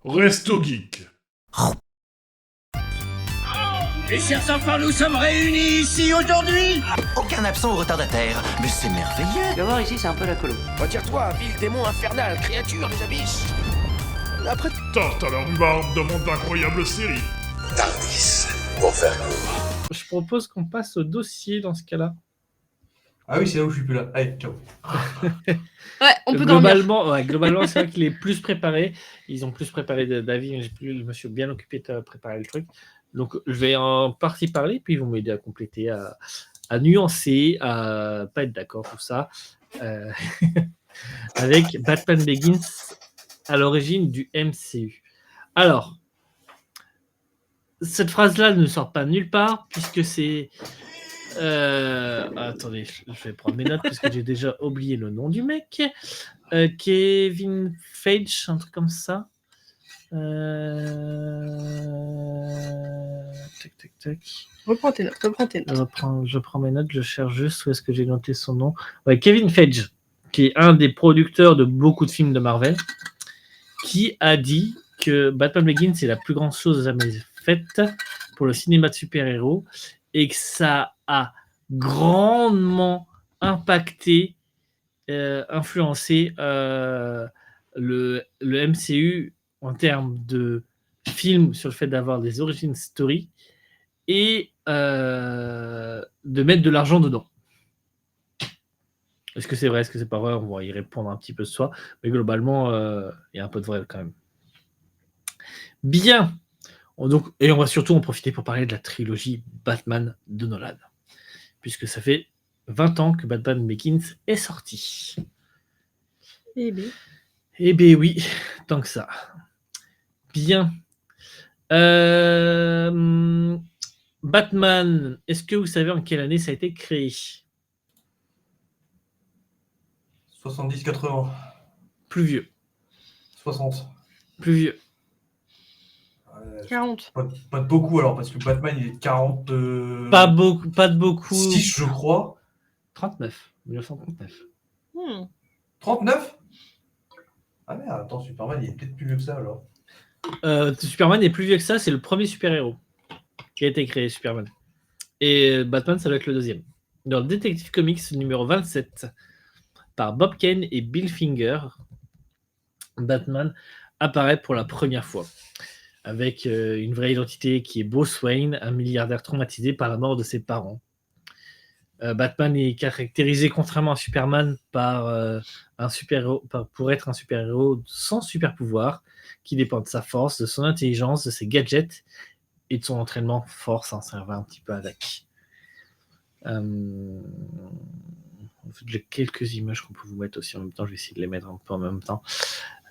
Resto Geek. Mes chers enfants, nous sommes réunis ici aujourd'hui. Aucun absent ou retardataire, mais c'est merveilleux. Tu vas voir, ici, c'est un peu la colo. Retire-toi, vil démon infernal, créature des abysses. Après... Tarte à la rhubarbe demande d'incroyables séries. Tardis, pour faire court. Je propose qu'on passe au dossier dans ce cas-là. Ah oui, c'est là où je suis plus là. Allez, ciao. Ouais, on peut dormir. Globalement, c'est vrai qu'il est plus préparé. Ils ont plus préparé d'avis. Je me suis bien occupé de préparer le truc. Donc, je vais en partie parler, puis ils vont m'aider à compléter, à nuancer, à pas être d'accord, tout ça. Avec Batman Begins à l'origine du MCU. Alors, cette phrase-là ne sort pas nulle part, puisque c'est... attendez, je vais prendre mes notes, parce que j'ai déjà oublié le nom du mec. Kevin Feige, un truc comme ça. Tac. Reprends tes notes. Je prends mes notes, je cherche juste où est-ce que j'ai noté son nom. Ouais, Kevin Feige, qui est un des producteurs de beaucoup de films de Marvel, qui a dit que Batman Begins c'est la plus grande chose jamais faite pour le cinéma de super-héros et que ça a grandement impacté, influencé le MCU en termes de films sur le fait d'avoir des origin story et de mettre de l'argent dedans. Est-ce que c'est vrai, est-ce que c'est pas vrai? On va y répondre un petit peu ce soir, mais globalement, il y a un peu de vrai quand même. Bien. Et on va surtout en profiter pour parler de la trilogie Batman de Nolan, puisque ça fait 20 ans que Batman Begins est sorti. Eh bien. Eh bien oui, tant que ça. Bien. Batman, est-ce que vous savez en quelle année ça a été créé? 70-80. Plus vieux. 60. Plus vieux. 40. Pas de beaucoup alors, parce que Batman il est de 40. Pas de beaucoup. 6, je crois. 39. 1939. 39? Ah merde, attends, Superman il est peut-être plus vieux que ça alors. Superman est plus vieux que ça, c'est le premier super-héros qui a été créé, Superman. Et Batman, ça doit être le deuxième. Dans Detective Comics numéro 27, par Bob Kane et Bill Finger, Batman apparaît pour la première fois, avec une vraie identité qui est Bruce Wayne, un milliardaire traumatisé par la mort de ses parents. Batman est caractérisé, contrairement à Superman, par un super-héros, pour être un super-héros sans super-pouvoir, qui dépend de sa force, de son intelligence, de ses gadgets et de son entraînement force. Ça va un petit peu avec. J'ai quelques images qu'on peut vous mettre aussi en même temps. Je vais essayer de les mettre un peu en même temps.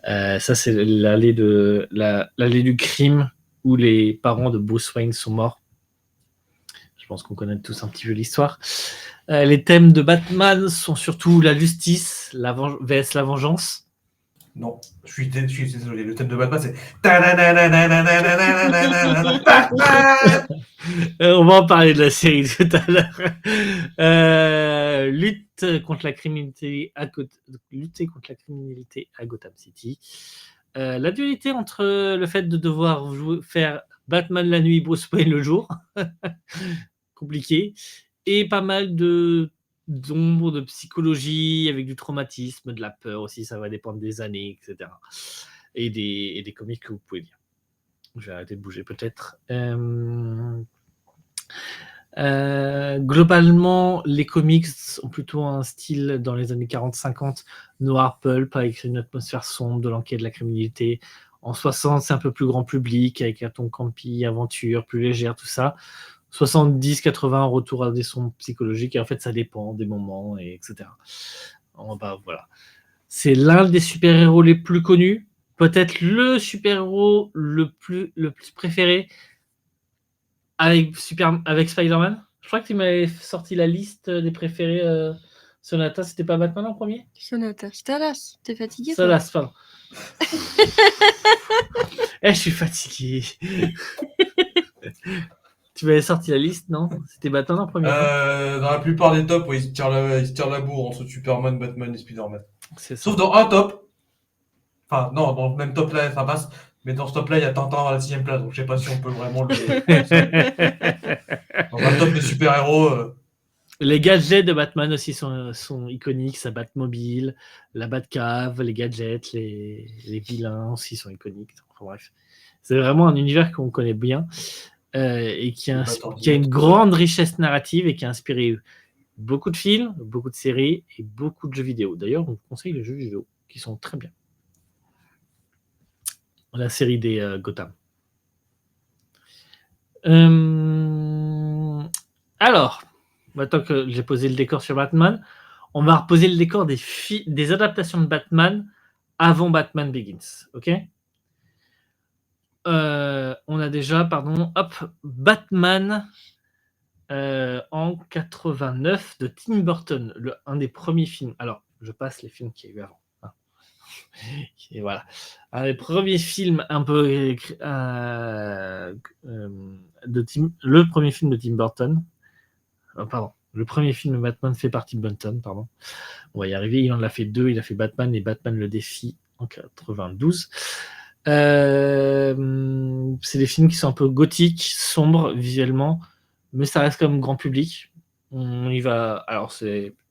Ça, c'est l'allée du crime où les parents de Bruce Wayne sont morts. Je pense qu'on connaît tous un petit peu l'histoire. Les thèmes de Batman sont surtout la justice, vs la vengeance. Non, je suis désolé. Le thème de Batman, c'est... On va en parler de la série tout à l'heure. Lutter contre la criminalité à Gotham City. La dualité entre le fait de devoir faire Batman la nuit, Bruce Wayne le jour, compliqué, et pas mal d'ombre de psychologie avec du traumatisme, de la peur aussi, ça va dépendre des années, etc. Et des comics que vous pouvez lire. Je vais arrêter de bouger peut-être. Globalement, les comics ont plutôt un style dans les années 40-50, noir pulp, avec une atmosphère sombre de l'enquête de la criminalité. En 60, c'est un peu plus grand public, avec un ton campy, aventure, plus légère, tout ça. 70-80, retour à des sons psychologiques, et en fait, ça dépend des moments, etc. Voilà. C'est l'un des super-héros les plus connus, peut-être le super-héros le plus préféré, avec Spider-Man. Je crois que tu m'avais sorti la liste des préférés. Sonata, c'était pas Batman en premier? Sonata, Stalas, t'es fatigué? Stalas, pardon. Je suis fatigué. Tu m'avais sorti la liste, non? C'était Batman en premier. Dans la plupart des tops, ils se tirent la bourre entre Superman, Batman et Spider-Man. C'est ça. Sauf dans un top. Enfin, non, dans le même top là, ça passe. Mais dans ce top-là, il y a Tintin à la 6ème place, donc je sais pas si on peut vraiment le. Dans un top des super-héros. Les gadgets de Batman aussi sont iconiques. Sa Batmobile, la Batcave, les gadgets, les vilains aussi sont iconiques. Enfin, bref, c'est vraiment un univers qu'on connaît bien et qui a une grande richesse narrative et qui a inspiré beaucoup de films, beaucoup de séries et beaucoup de jeux vidéo. D'ailleurs, on vous conseille les jeux vidéo qui sont très bien. La série des Gotham. Alors, maintenant que j'ai posé le décor sur Batman, on va reposer le décor des adaptations de Batman avant Batman Begins. Ok ? On a déjà, Batman en 89 de Tim Burton, un des premiers films. Alors, je passe les films qu'il y a eu avant. Et voilà. Un des premiers films un peu le premier film de Tim Burton. Le premier film de Batman fait par Tim Burton, On va y arriver. Il en a fait 2. Il a fait Batman et Batman le défi en 92. C'est des films qui sont un peu gothiques, sombres visuellement, mais ça reste comme grand public. On y va. Alors,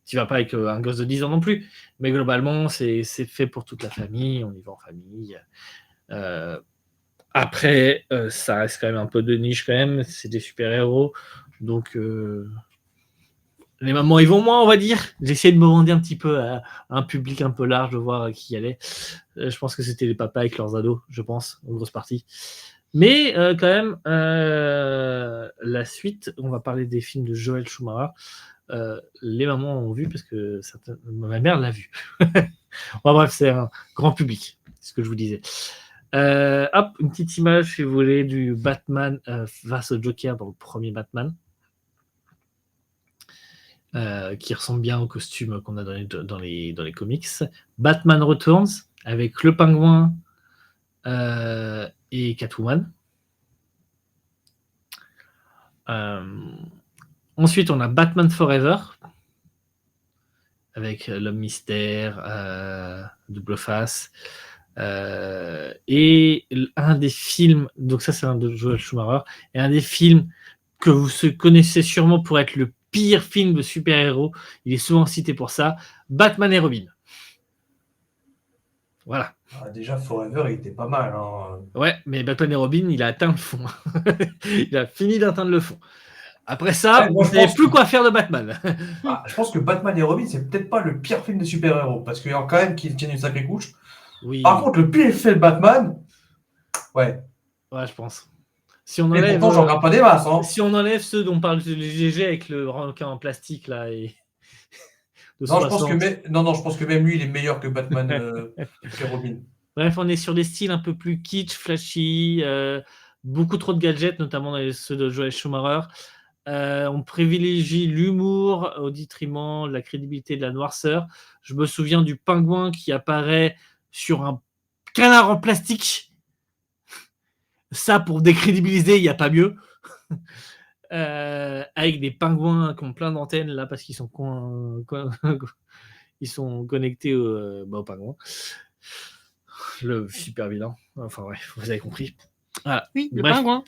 tu vas pas avec un gosse de 10 ans non plus, mais globalement, c'est fait pour toute la famille. On y va en famille. Après, ça reste quand même un peu de niche quand même. C'est des super-héros, donc les mamans y vont moins, on va dire. J'ai essayé de me vendre un petit peu à un public un peu large, de voir qui y allait. Je pense que c'était les papas avec leurs ados, je pense, en grosse partie. Mais quand même, la suite, on va parler des films de Joel Schumacher. Les mamans ont vu parce que ma mère l'a vu. Bref, c'est un grand public, c'est ce que je vous disais. Une petite image, si vous voulez, du Batman face au Joker dans le premier Batman. Qui ressemble bien au costume qu'on a dans les comics. Batman Returns avec le pingouin et Catwoman. Ensuite, on a Batman Forever avec l'homme mystère, double face. Et un des films, donc ça c'est un de Joel Schumacher, et un des films que vous connaissez sûrement pour être le pire film de super-héros, il est souvent cité pour ça, Batman et Robin. Voilà. Déjà, Forever, il était pas mal. Ouais, mais Batman et Robin, il a atteint le fond. Il a fini d'atteindre le fond. Après ça, on ne savait plus quoi faire de Batman. Je pense que Batman et Robin, c'est peut-être pas le pire film de super-héros, parce qu'il y a quand même qui tiennent une sacrée couche. Oui. Par contre, le pire fait Batman, ouais. Ouais, je pense. Si on mais enlève, pourtant, j'en regarde pas des masses. Si on enlève ceux dont parle le GG avec le requin en plastique, là, et... Non, je pense que même lui, il est meilleur que Batman et Robin. Bref, on est sur des styles un peu plus kitsch, flashy, beaucoup trop de gadgets, notamment dans ceux de Joel Schumacher. On privilégie l'humour au détriment de la crédibilité de la noirceur. Je me souviens du pingouin qui apparaît sur un canard en plastique. Ça, pour décrédibiliser, il n'y a pas mieux. Avec des pingouins qui ont plein d'antennes là parce qu'ils sont ils sont connectés au pingouin. Le super vilain. Enfin bref, vous avez compris. Voilà. Oui, le pingouin.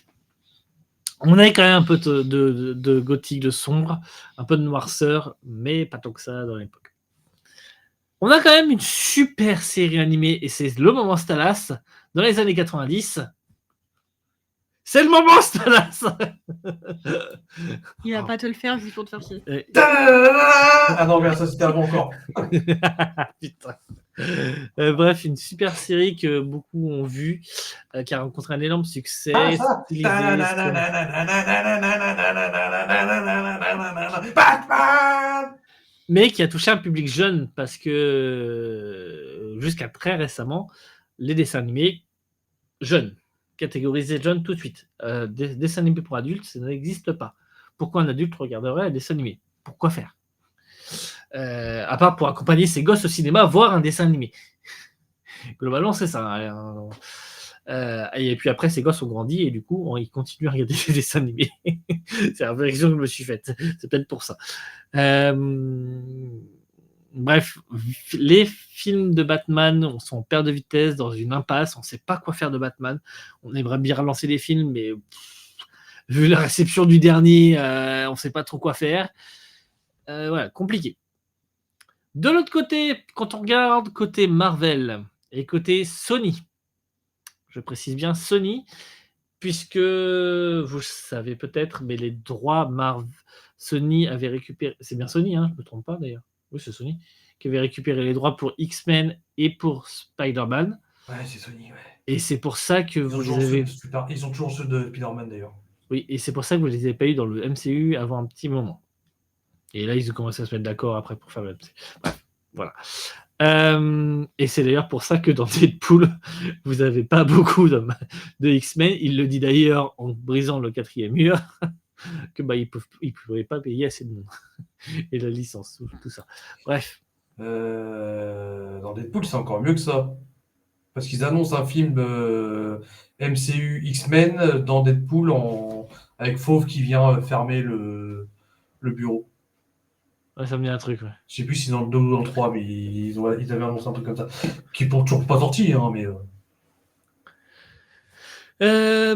On avait quand même un peu de gothique, de sombre, un peu de noirceur, mais pas tant que ça dans l'époque. On a quand même une super série animée, et c'est le moment Stalas, dans les années 90. C'est le moment Stalas. Il va pas te le faire juste pour te faire chier. Ah non, mais ça c'était avant encore. Putain. Bref, une super série que beaucoup ont vue, qui a rencontré un énorme succès. Mais qui a touché un public jeune parce que jusqu'à très récemment, les dessins animés jeunes, catégorisés jeunes tout de suite. Des dessins animés pour adultes, ça n'existe pas. Pourquoi un adulte regarderait un dessin animé ? Pourquoi faire ? À part pour accompagner ses gosses au cinéma, voir un dessin animé. Globalement, c'est ça. Et puis après, ses gosses ont grandi et du coup, ils continuent à regarder des dessins animés. C'est la réflexion que je me suis faite. C'est peut-être pour ça. Bref, les films de Batman sont en perte de vitesse, dans une impasse. On ne sait pas quoi faire de Batman. On aimerait bien relancer les films, mais vu la réception du dernier, on ne sait pas trop quoi faire. Voilà, compliqué. De l'autre côté, quand on regarde côté Marvel et côté Sony, je précise bien Sony, puisque vous le savez peut-être, mais les droits Sony avait récupéré. C'est bien Sony, hein, je ne me trompe pas d'ailleurs. Oui, c'est Sony qui avait récupéré les droits pour X-Men et pour Spider-Man. Ouais, c'est Sony, ouais. Et c'est pour ça que vous les avez. Ils ont toujours ceux de Spider-Man d'ailleurs. Oui, et c'est pour ça que vous les avez pas eu dans le MCU avant un petit moment. Et là, ils ont commencé à se mettre d'accord après pour faire le MCU. Bref, voilà. Et c'est d'ailleurs pour ça que dans Deadpool, vous n'avez pas beaucoup de X-Men. Il le dit d'ailleurs en brisant le 4e mur, que ils ne pourraient pas payer assez de monde. Et la licence, tout ça. Bref. Dans Deadpool, c'est encore mieux que ça. Parce qu'ils annoncent un film MCU X-Men dans Deadpool avec Fauve qui vient fermer le bureau. Ouais, ça me dit un truc, ouais. Je sais plus si c'est dans le 2 ou dans le 3, mais ils avaient annoncé un truc comme ça. Qui n'est toujours pas sorti, hein, mais...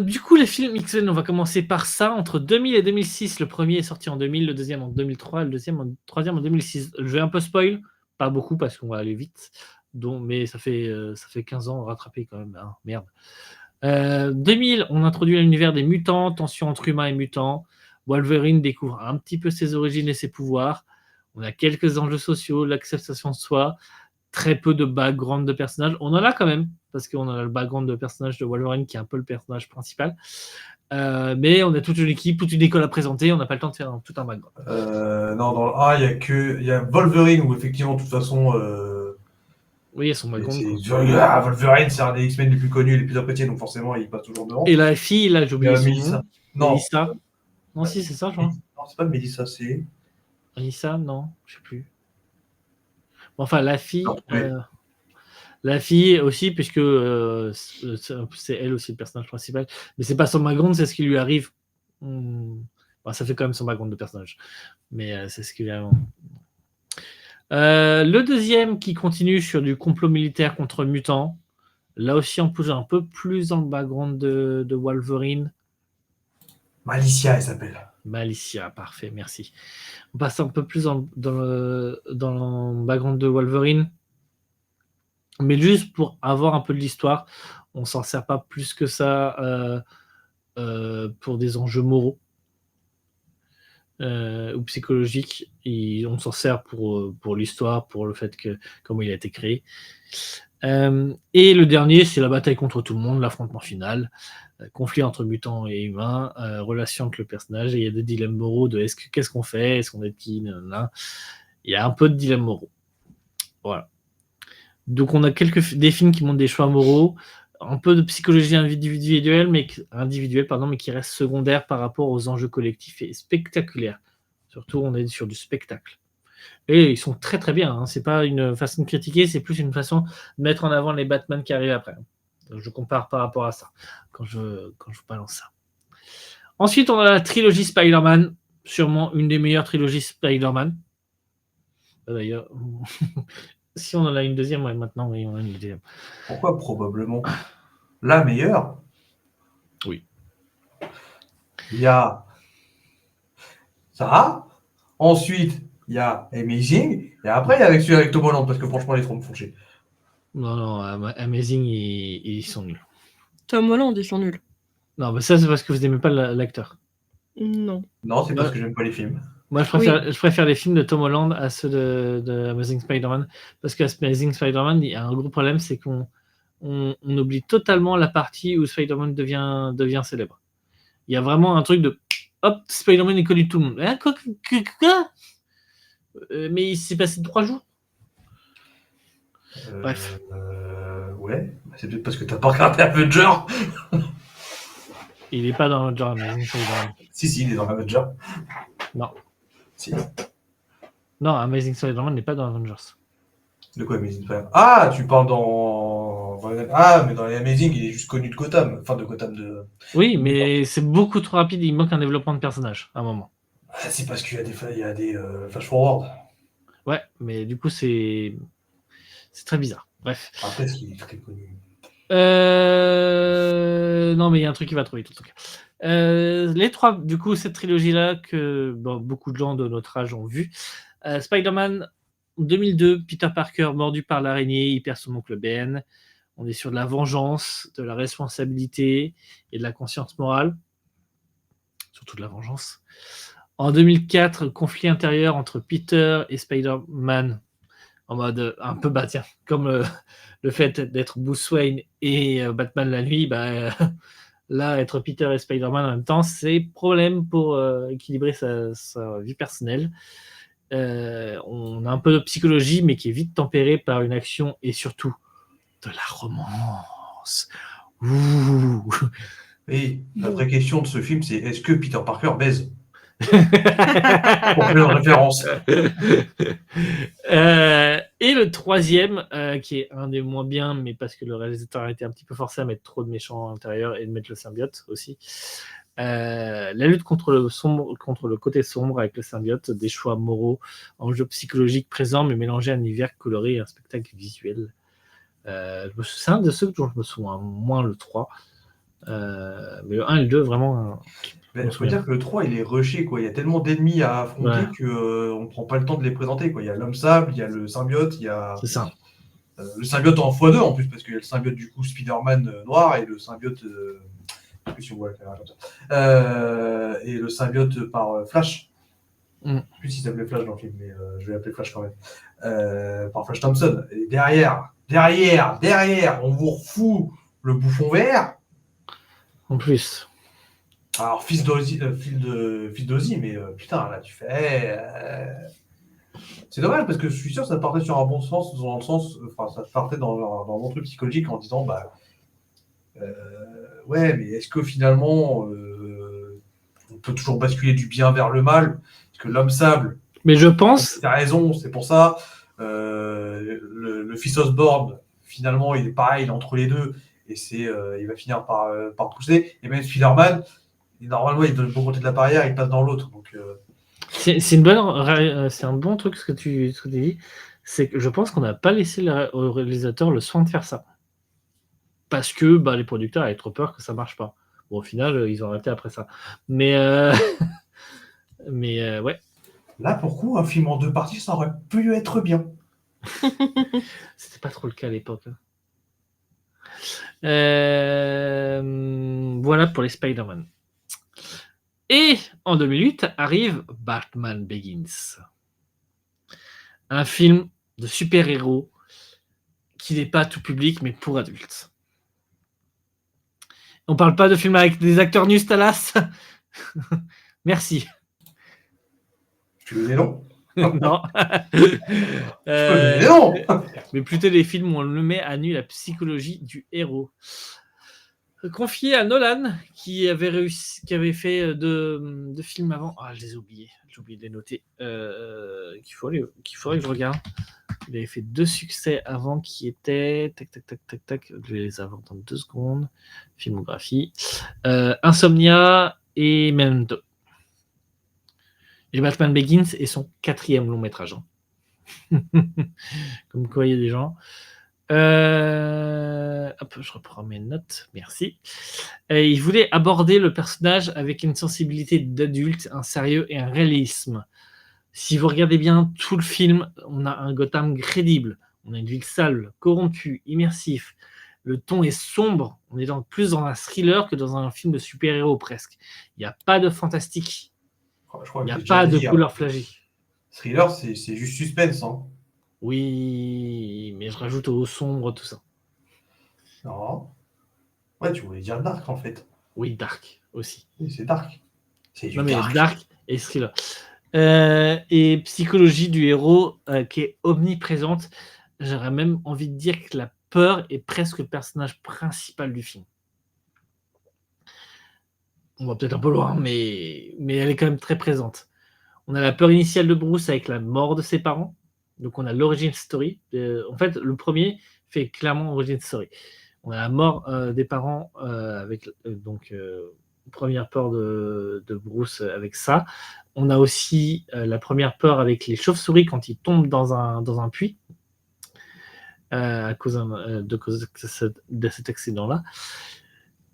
Du coup, les films X-Men, on va commencer par ça. Entre 2000 et 2006, le premier est sorti en 2000, le deuxième en 2003, le troisième en 2006. Je vais un peu spoil, pas beaucoup parce qu'on va aller vite, mais ça fait 15 ans rattrapé quand même. Hein, merde. 2000, on introduit l'univers des mutants, tension entre humains et mutants. Wolverine découvre un petit peu ses origines et ses pouvoirs. On a quelques enjeux sociaux, l'acceptation de soi, très peu de background de personnages. On en a quand même, parce qu'on a le background de personnage de Wolverine qui est un peu le personnage principal. Mais on a toute une équipe, toute une école à présenter, on n'a pas le temps de faire tout un background. Non, dans le 1, il y a Wolverine où effectivement, de toute façon... Oui, il y a son background. Wolverine, c'est un des X-Men les plus connus et les plus appréciés, donc forcément, il passe toujours devant. Et la fille, là, j'ai oublié son nom. Non. Melissa. Non, si, c'est ça, je crois. Non, c'est pas Melissa, c'est... Melissa, non, je sais plus. Bon, enfin, la fille... Non, oui. La fille aussi, puisque c'est elle aussi le personnage principal. Mais c'est pas son background, c'est ce qui lui arrive. Bon, ça fait quand même son background de personnage. Mais c'est ce qui lui arrive. Le deuxième qui continue sur du complot militaire contre mutants. Là aussi, on pousse un peu plus dans le background de Wolverine. Malicia, elle s'appelle. Malicia, parfait, merci. On passe un peu plus dans le background de Wolverine. Mais juste pour avoir un peu de l'histoire, on ne s'en sert pas plus que ça pour des enjeux moraux ou psychologiques. Et on s'en sert pour l'histoire, pour le fait que comment il a été créé. Et le dernier, c'est la bataille contre tout le monde, l'affrontement final, conflit entre mutants et humains, relation entre le personnage, et il y a des dilemmes moraux de qu'est-ce qu'on fait, est-ce qu'on est qui, nanana. Il y a un peu de dilemmes moraux. Voilà. Donc on a des films qui montrent des choix moraux, un peu de psychologie individuelle, mais qui reste secondaire par rapport aux enjeux collectifs et spectaculaires. Surtout, on est sur du spectacle. Et ils sont très très bien. Hein. C'est pas une façon de critiquer, c'est plus une façon de mettre en avant les Batman qui arrivent après. Donc, je compare par rapport à ça quand je vous balance ça. Ensuite, on a la trilogie Spider-Man, sûrement une des meilleures trilogies Spider-Man. D'ailleurs, si on en a une deuxième, ouais, maintenant, oui, on a une deuxième. Pourquoi probablement la meilleure? Oui. Il y a ça. Ensuite, il y a Amazing. Et après, il y a celui avec Tom Holland, parce que franchement, les trois me font chier. Non, Amazing, ils sont nuls. Tom Holland, ils sont nuls. Non, mais ça, c'est parce que vous n'aimez pas l'acteur. Non. Non, c'est parce que j'aime pas les films. Moi, je préfère les films de Tom Holland à ceux de Amazing Spider-Man. Parce que Amazing Spider-Man, il y a un gros problème, c'est qu'on oublie totalement la partie où Spider-Man devient célèbre. Il y a vraiment un truc de hop, Spider-Man est connu de tout le monde. Hein, quoi mais il s'est passé 3 jours. Bref. Ouais, c'est peut-être parce que t'as pas regardé Avenger. Il n'est pas dans le genre Amazing Spider-Man. Si, il est dans Avenger. Non. Si. Non, Amazing Spider-Man n'est pas dans Avengers. De quoi Amazing Spider-Man? Ah, tu parles dans... Ah, mais dans les Amazing, il est juste connu de Gotham. Enfin, de Gotham de... Oui, mais c'est beaucoup trop rapide. Il manque un développement de personnage à un moment. Ah, c'est parce qu'il y a des flash forward. Ouais, mais du coup, c'est très bizarre. Bref. Après, ce qui est très connu. Non, mais il y a un truc qui va trop vite, en tout cas. Les trois, du coup, cette trilogie-là que beaucoup de gens de notre âge ont vu. Spider-Man 2002, Peter Parker mordu par l'araignée, il perd son oncle Ben. On est sur de la vengeance, de la responsabilité et de la conscience morale. Surtout de la vengeance. En 2004, conflit intérieur entre Peter et Spider-Man. En mode un peu, tiens, comme le fait d'être Bruce Wayne et Batman la nuit, là, être Peter et Spider-Man en même temps, c'est problème pour équilibrer sa vie personnelle. On a un peu de psychologie, mais qui est vite tempérée par une action et surtout de la romance. Ouh. Et la vraie question de ce film, c'est est-ce que Peter Parker baise? Pour faire une référence. Et le troisième, qui est un des moins bien, mais parce que le réalisateur a été un petit peu forcé à mettre trop de méchants à l'intérieur et de mettre le symbiote aussi. La lutte contre le côté sombre avec le symbiote, des choix moraux, enjeux psychologiques présents, mais mélangés à un univers coloré et un spectacle visuel. C'est un de ceux dont je me souviens moins, le 3. Mais le 1 et le 2, vraiment. Il faut dire que le 3, il est rushé, quoi. Il y a tellement d'ennemis à affronter Ouais. qu'on ne prend pas le temps de les présenter, quoi. Il y a l'homme sable, il y a le symbiote, il y a C'est ça. le symbiote en x2 en plus, parce qu'il y a le symbiote du coup Spider-Man noir et le symbiote. Je sais plus si on voit la caméra comme ça. Et le symbiote par Flash. Je ne sais plus s'il s'appelait Flash dans le film, mais je vais l'appeler Flash quand même. Par Flash Thompson. Et derrière, on vous refout le bouffon vert. En plus. Alors, fils d'Ozzy, mais putain, là, tu fais. C'est dommage parce que je suis sûr que ça partait sur un bon sens, dans le sens. Enfin, ça partait dans un bon truc psychologique en disant, ouais, mais est-ce que finalement, on peut toujours basculer du bien vers le mal? Parce que l'homme sable. Mais je pense. T'as raison, c'est pour ça. Le fils Osborn, finalement, il est pareil, il est entre les deux. Et il va finir par pousser. Et même Spider-Man. Normalement, il donne le bon côté de la barrière, il passe dans l'autre. Donc, c'est un bon truc ce que tu dis. C'est que je pense qu'on n'a pas laissé au réalisateur le soin de faire ça. Parce que les producteurs avaient trop peur que ça marche pas. Bon, au final, ils ont arrêté après ça. Mais ouais. Là, pour coup, un film en 2 parties, ça aurait pu être bien. C'était pas trop le cas à l'époque. Voilà pour les Spider-Man. Et en 2008 arrive Batman Begins. Un film de super-héros qui n'est pas tout public, mais pour adultes. On parle pas de film avec des acteurs nus, Talas. Merci. Tu veux des noms? Non. Non. Mais plutôt des films où on le met à nu la psychologie du héros. Confié à Nolan, qui avait fait deux films avant. Ah, je les ai oubliés. J'ai oublié de les noter. Qu'il faudrait que je regarde. Il avait fait 2 succès avant qui étaient. Tac. Je vais les avoir dans 2 secondes. Filmographie. Insomnia et Memento. Et Batman Begins est son 4e long métrage. Comme quoi, il y a des gens. Hop, je reprends mes notes, merci. Il voulait aborder le personnage avec une sensibilité d'adulte, un sérieux et un réalisme. Si vous regardez bien tout le film, on a un Gotham crédible, on a une ville sale, corrompue, immersif. Le ton est sombre, on est plus dans un thriller que dans un film de super-héros presque. Il n'y a pas de fantastique, il n'y a pas de couleur flashy. Thriller, c'est juste suspense, hein. Oui, mais je rajoute au sombre tout ça. Non. Ouais, tu voulais dire dark en fait. Oui, dark aussi. Oui, c'est dark. C'est du non, mais dark. Dark et thriller. Et psychologie du héros qui est omniprésente. J'aurais même envie de dire que la peur est presque le personnage principal du film. On va peut-être un peu loin, mais elle est quand même très présente. On a la peur initiale de Bruce avec la mort de ses parents. Donc on a l'origin story. En fait, le premier fait clairement origin story. On a la mort des parents avec première peur de Bruce avec ça. On a aussi la première peur avec les chauves-souris quand ils tombent dans un puits à cause de cet accident-là.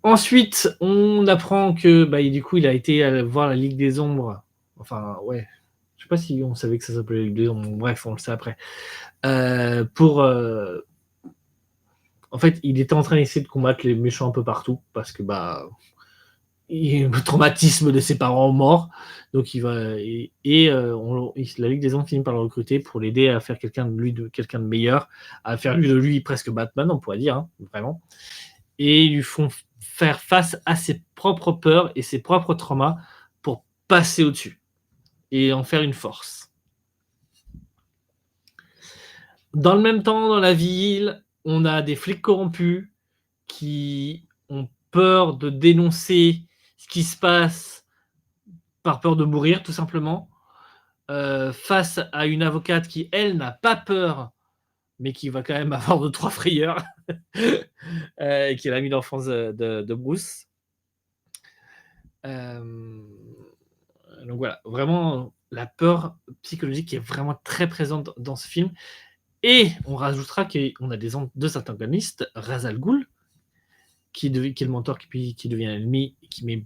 Ensuite, on apprend que du coup, il a été voir la Ligue des Ombres. Enfin, ouais. Je sais pas si on savait que ça s'appelait la Ligue des Ombres. Bref, on le sait après. En fait, il était en train d'essayer de combattre les méchants un peu partout parce que il y a le traumatisme de ses parents morts. Donc il va la Ligue des Ombres finit par le recruter pour l'aider à faire quelqu'un de meilleur, à faire de lui presque Batman, on pourrait dire, hein, vraiment. Et ils lui font faire face à ses propres peurs et ses propres traumas pour passer au-dessus et en faire une force. Dans le même temps, dans la ville, on a des flics corrompus qui ont peur de dénoncer ce qui se passe par peur de mourir, tout simplement, face à une avocate qui, elle, n'a pas peur, mais qui va quand même avoir 2-3 frayeurs, et qui est l'amie d'enfance de Bruce. Donc voilà, vraiment, la peur psychologique est vraiment très présente dans ce film. Et on rajoutera qu'on a deux antagonistes, Ra's al Ghul, qui est le mentor qui devient l'ennemi, qui met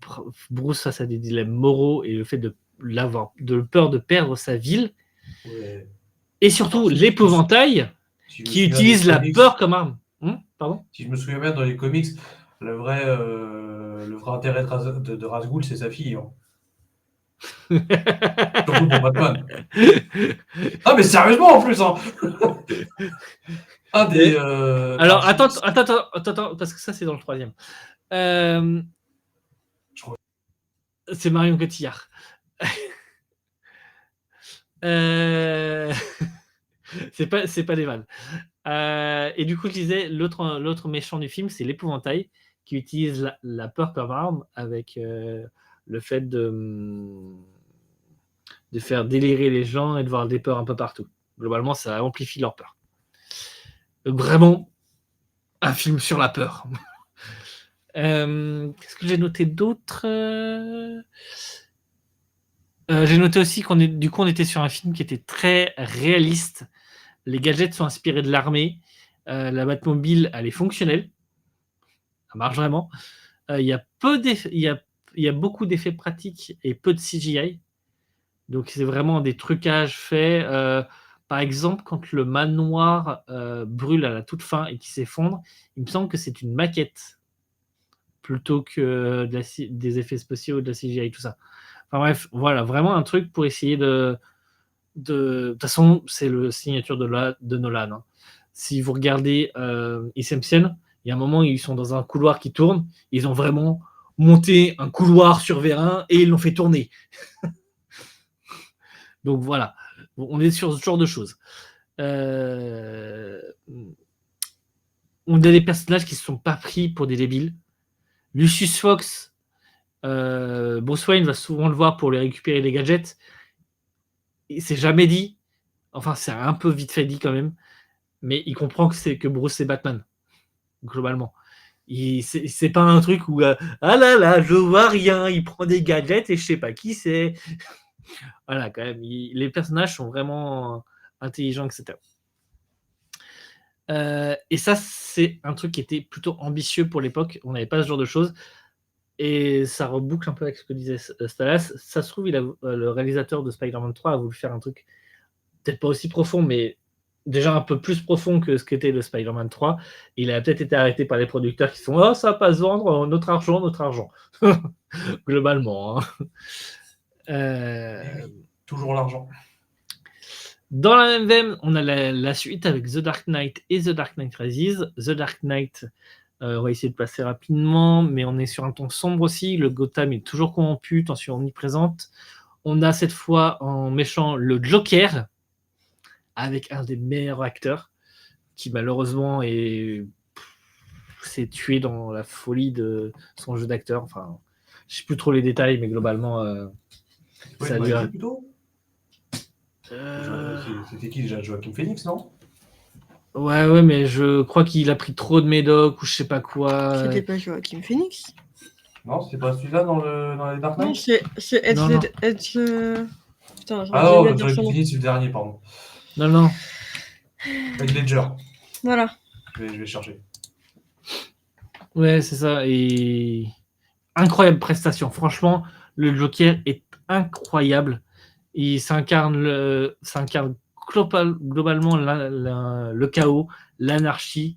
Bruce face à des dilemmes moraux et le fait de peur de perdre sa ville. Ouais. Et surtout, l'épouvantail qui utilise la peur comme arme. Pardon ? Si je me souviens bien, dans les comics, le vrai intérêt de Ra's al Ghul, c'est sa fille. Hein. Surtout pour Batman. Ah, mais sérieusement en plus hein. Alors, attends, parce que ça, c'est dans le 3e. C'est Marion Cotillard. C'est pas des vannes. Et du coup, je disais, l'autre méchant du film, c'est l'épouvantail, qui utilise la peur comme arme avec le fait de faire délirer les gens et de voir des peurs un peu partout. Globalement, ça amplifie leur peur. Vraiment, un film sur la peur. Qu'est-ce que j'ai noté d'autre ? J'ai noté aussi qu'on était sur un film qui était très réaliste. Les gadgets sont inspirés de l'armée. La Batmobile, elle est fonctionnelle. Ça marche vraiment. Il y a beaucoup d'effets pratiques et peu de CGI. Donc, c'est vraiment des trucages faits. Par exemple, quand le manoir brûle à la toute fin et qu'il s'effondre, il me semble que c'est une maquette plutôt que des effets spéciaux, de la CGI, tout ça. Enfin bref, voilà, vraiment un truc pour essayer de toute façon, c'est le signature de Nolan. Hein. Si vous regardez Inception, il y a un moment où ils sont dans un couloir qui tourne, ils ont vraiment monté un couloir sur Vérin et ils l'ont fait tourner. Donc voilà, on est sur ce genre de choses. On a des personnages qui ne se sont pas pris pour des débiles. Lucius Fox, Bruce Wayne va souvent le voir pour lui récupérer les gadgets. C'est jamais dit, enfin c'est un peu vite fait dit quand même, mais il comprend que Bruce c'est Batman, globalement. C'est pas un truc où ah là là, je vois rien, il prend des gadgets et je sais pas qui c'est. Voilà, quand même, les personnages sont vraiment intelligents, etc. Et ça, c'est un truc qui était plutôt ambitieux pour l'époque. On n'avait pas ce genre de choses. Et ça reboucle un peu avec ce que disait Stalas. Ça se trouve, le réalisateur de Spider-Man 3 a voulu faire un truc peut-être pas aussi profond, mais déjà un peu plus profond que ce qu'était le Spider-Man 3. Il a peut-être été arrêté par les producteurs qui sont « Oh, ça va pas se vendre, notre argent. » Globalement. Hein. Toujours l'argent. Dans la même veine, on a la suite avec The Dark Knight et The Dark Knight Rises. The Dark Knight, on va essayer de passer rapidement, mais on est sur un ton sombre aussi. Le Gotham est toujours corrompu, tension omniprésente. On a cette fois en méchant le Joker, avec un des meilleurs acteurs, qui malheureusement s'est tué dans la folie de son jeu d'acteur. Enfin, je ne sais plus trop les détails, mais globalement, ça lui a... C'était qui déjà, Joaquin Phoenix, non? Ouais, mais je crois qu'il a pris trop de médocs ou je sais pas quoi. C'était pas Joaquin Phoenix? Non, c'est pas celui-là dans les Dark Non, Knight. c'est Edge. Non, non. Putain, Ah non, dire j'aurais son nom. fini, c'est le dernier, pardon. Non. Heath Ledger. Voilà. Je vais chercher. Ouais, c'est ça. Et incroyable prestation. Franchement, le Joker est incroyable. Il s'incarne globalement le chaos, l'anarchie.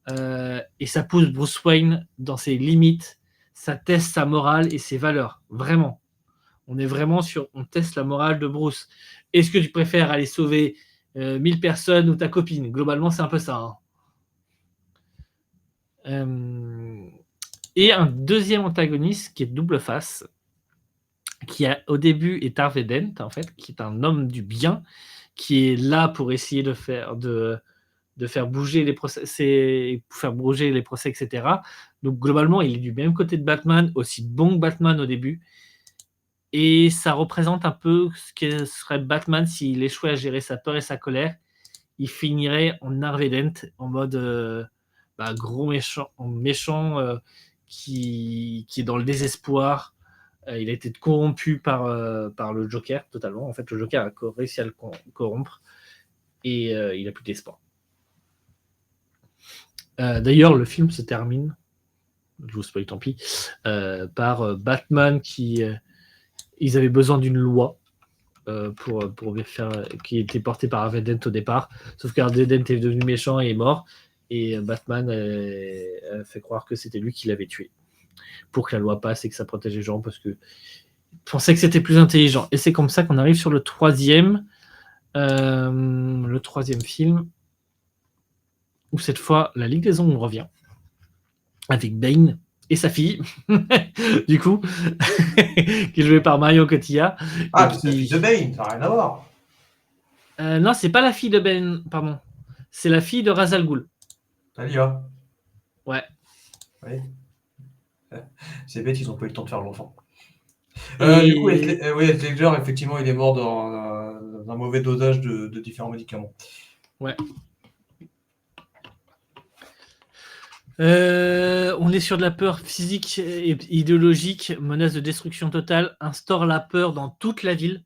Et ça pousse Bruce Wayne dans ses limites. Ça teste sa morale et ses valeurs. Vraiment. On est vraiment on teste la morale de Bruce. Est-ce que tu préfères aller sauver 1000 personnes ou ta copine? Globalement, c'est un peu ça. Et un deuxième antagoniste qui est double face, qui au début est Harvey Dent, en fait, qui est un homme du bien, qui est là pour essayer de faire bouger les procès, etc. Donc globalement, il est du même côté de Batman, aussi bon que Batman au début. Et ça représente un peu ce que serait Batman s'il échouait à gérer sa peur et sa colère. Il finirait en Harvey Dent, en mode gros méchant qui est dans le désespoir. Il a été corrompu par le Joker, totalement. En fait, le Joker a réussi à le corrompre et il n'a plus d'espoir. D'ailleurs, le film se termine, je vous spoil, tant pis, par Batman qui... ils avaient besoin d'une loi pour faire, qui était portée par Harvey Dent au départ, sauf qu'Harvey Dent est devenu méchant et est mort, et Batman a fait croire que c'était lui qui l'avait tué, pour que la loi passe et que ça protège les gens, parce que pensait que c'était plus intelligent. Et c'est comme ça qu'on arrive sur le troisième film, où cette fois, la Ligue des Ombres revient, avec Bane et sa fille, du coup, qui est jouée par Marion Cotillard. Ah, c'est la fille de Bane, ça n'a rien à voir. Non, c'est pas la fille de Bane, pardon. C'est la fille de Ra's al Ghul. Talia. Ouais. Oui. C'est bête, ils n'ont pas eu le temps de faire l'enfant. Et... Du coup, Heath Ledger, effectivement, il est mort dans un mauvais dosage de différents médicaments. Ouais. On est sur de la peur physique et idéologique, menace de destruction totale, instaure la peur dans toute la ville.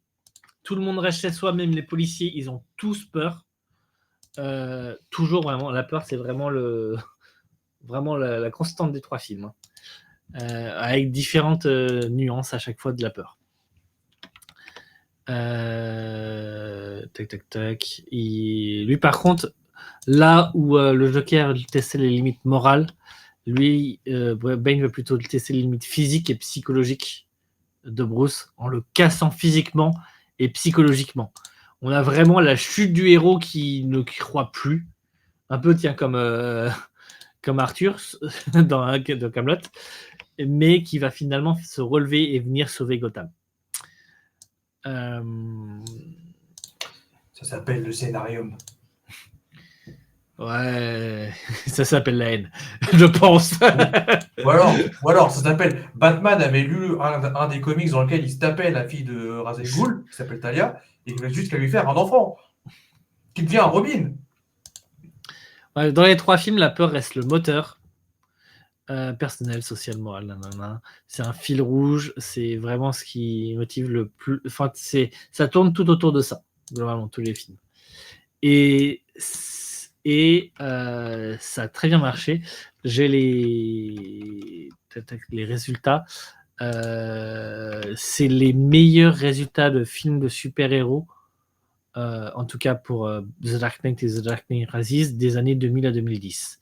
Tout le monde reste chez soi, même les policiers, ils ont tous peur. Toujours vraiment, la peur, c'est vraiment la constante des trois films, avec différentes nuances à chaque fois de la peur. Tac. Et lui, par contre, là où le Joker testait les limites morales, lui, Bane veut plutôt tester les limites physiques et psychologiques de Bruce, en le cassant physiquement et psychologiquement. On a vraiment la chute du héros qui ne croit plus, un peu comme Arthur dans Kaamelott, mais qui va finalement se relever et venir sauver Gotham. Ça s'appelle le scénarium. Ouais, ça s'appelle la haine, je pense. ou alors, ça s'appelle Batman avait lu un des comics dans lequel il se tapait la fille de Ra's al Ghul, qui s'appelle Talia, et il voulait juste qu'à lui faire un enfant, qui devient un Robin. Ouais, dans les trois films, la peur reste le moteur. Personnel, social, moral, nanana. C'est un fil rouge, c'est vraiment ce qui motive le plus. Enfin, ça tourne tout autour de ça, globalement, tous les films. Et ça a très bien marché. J'ai les résultats. C'est les meilleurs résultats de films de super-héros, en tout cas pour The Dark Knight et The Dark Knight Rises, des années 2000 à 2010.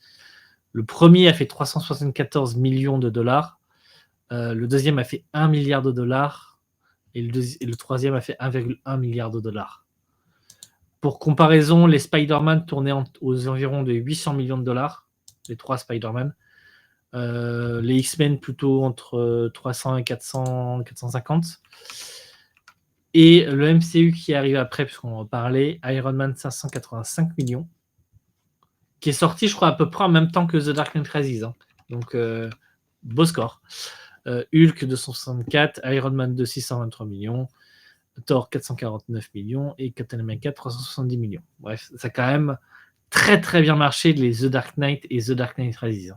Le premier a fait 374 millions de dollars. Le deuxième a fait 1 milliard de dollars. Et le troisième a fait 1,1 milliard de dollars. Pour comparaison, les Spider-Man tournaient aux environs de 800 millions de dollars. Les 3 Spider-Man. Les X-Men plutôt entre 300 et 450. Et le MCU qui arrive après, puisqu'on en parlait, Iron Man 585 millions. Qui est sorti, je crois, à peu près en même temps que The Dark Knight Rises. Hein. Donc, beau score. Hulk 264, Iron Man 623 millions, Thor 449 millions et Captain America 370 millions. Bref, ça a quand même très très bien marché, les The Dark Knight et The Dark Knight Rises.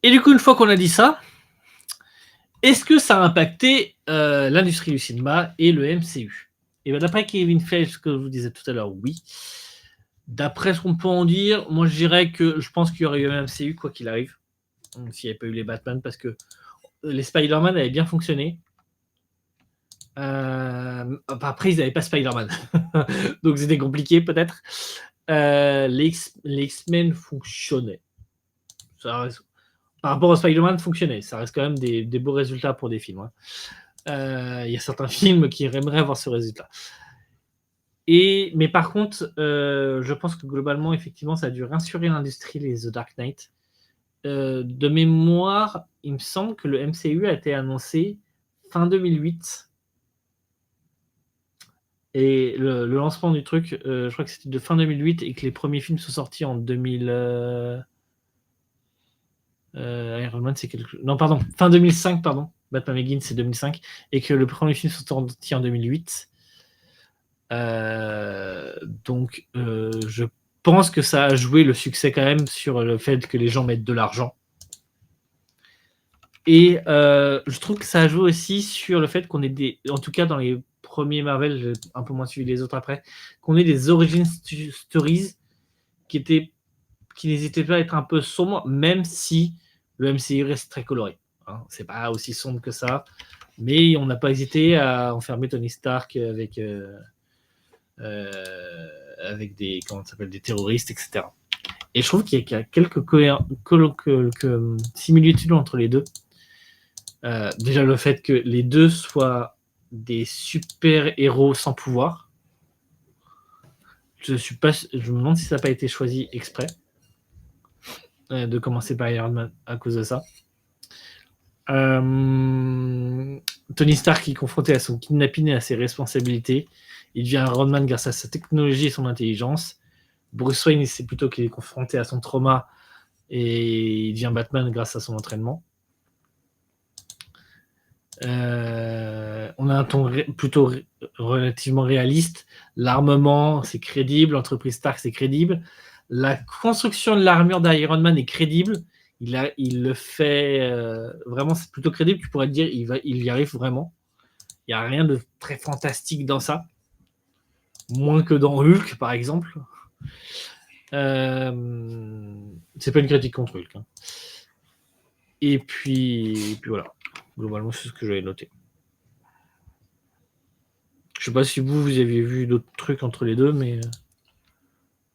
Et du coup, une fois qu'on a dit ça, est-ce que ça a impacté l'industrie du cinéma et le MCU? Et bien, d'après Kevin Feige, ce que je vous disais tout à l'heure, oui. D'après ce qu'on peut en dire, moi je dirais que je pense qu'il y aurait eu un MCU quoi qu'il arrive, s'il n'y avait pas eu les Batman, parce que les Spider-Man avaient bien fonctionné. Après, ils n'avaient pas Spider-Man, donc c'était compliqué peut-être. Les X-Men fonctionnaient. Ça reste... Par rapport au Spider-Man, fonctionnait. Ça reste quand même des beaux résultats pour des films. Hein. Y a certains films qui aimeraient avoir ce résultat. Mais par contre, je pense que globalement, effectivement, ça a dû rassurer l'industrie, les The Dark Knight. De mémoire, il me semble que le MCU a été annoncé fin 2008. Et le lancement du truc, je crois que c'était de fin 2008 et que les premiers films sont sortis en 2000... Iron Man, c'est quelque chose... Non, pardon, fin 2005, pardon. Batman Begins, c'est 2005. Et que le premier film sont sortis en 2008. Donc, je pense que ça a joué le succès quand même sur le fait que les gens mettent de l'argent. Et je trouve que ça a joué aussi sur le fait qu'on ait des... En tout cas, dans les premiers Marvel, j'ai un peu moins suivi les autres après, qu'on ait des origin stories qui n'hésitaient pas à être un peu sombres, même si le MCU reste très coloré. Hein. C'est pas aussi sombre que ça, mais on n'a pas hésité à enfermer Tony Stark avec des, comment ça s'appelle, des terroristes, etc. Et je trouve qu'il y a quelques similitudes entre les deux. Déjà le fait que les deux soient des super-héros sans pouvoir. Je me demande si ça n'a pas été choisi exprès de commencer par Iron Man à cause de ça. Tony Stark est confronté à son kidnapping et à ses responsabilités. Il devient Iron Man grâce à sa technologie et son intelligence. Bruce Wayne, c'est plutôt qu'il est confronté à son trauma et il devient Batman grâce à son entraînement. On a un ton plutôt relativement réaliste. L'armement, c'est crédible. L'entreprise Stark, c'est crédible. La construction de l'armure d'Iron Man est crédible. Il le fait vraiment, c'est plutôt crédible. Tu pourrais te dire, il y arrive vraiment. Il n'y a rien de très fantastique dans ça. Moins que dans Hulk, par exemple. C'est pas une critique contre Hulk. Hein. Et puis voilà. Globalement, c'est ce que j'avais noté. Je sais pas si vous aviez vu d'autres trucs entre les deux, mais...